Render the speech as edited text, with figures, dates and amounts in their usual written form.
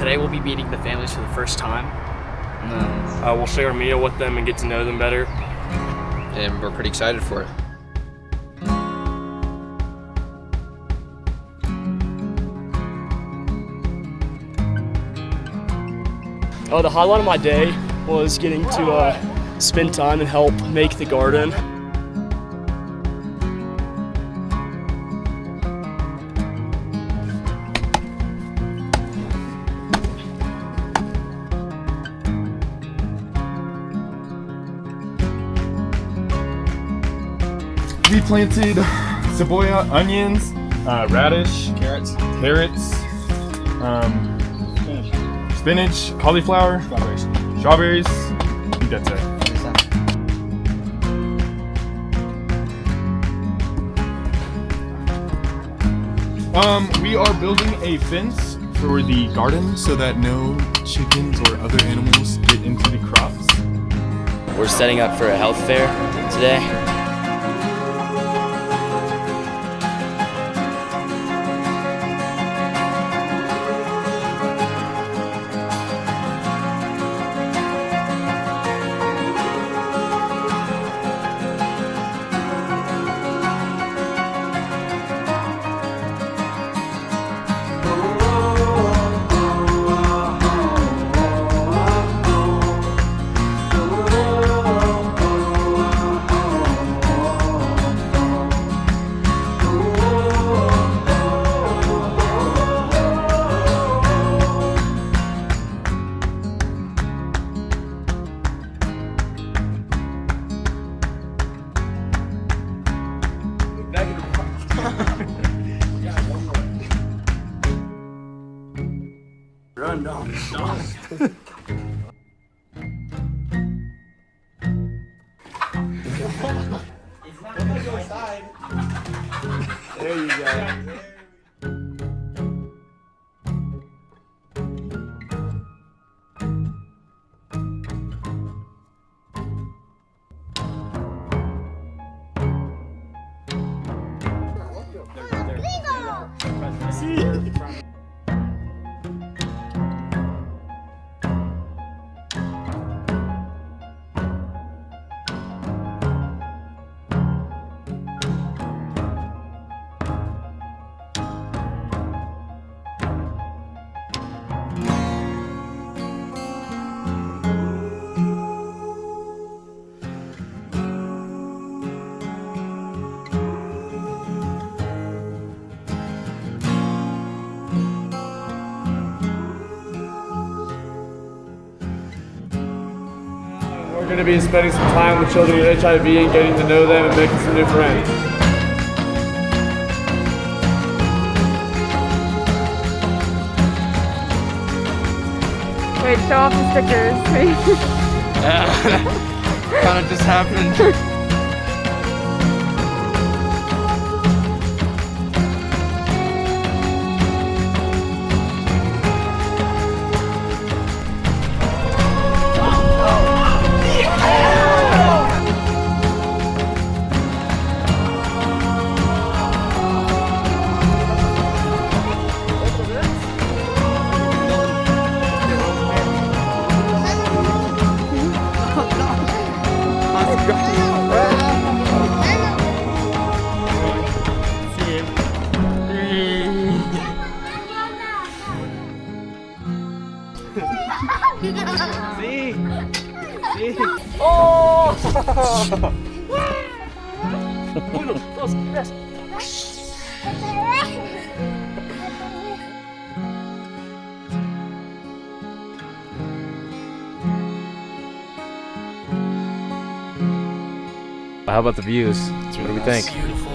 Today we'll be meeting the families for the first time. We'll share a meal with them and get to know them better. And we're pretty excited for it. The highlight of my day was getting to spend time and help make the garden. We planted cebolla, onions, radish, carrots, spinach, cauliflower, strawberries. I think that's it. We are building a fence for the garden so that no chickens or other animals get into the crops. We're setting up for a health fair today. Run, dog. There you go. We're going to be spending some time with children with HIV and getting to know them and making some new friends. Wait, show off the stickers. Kind of just happened. How about the views? What do we think? Beautiful.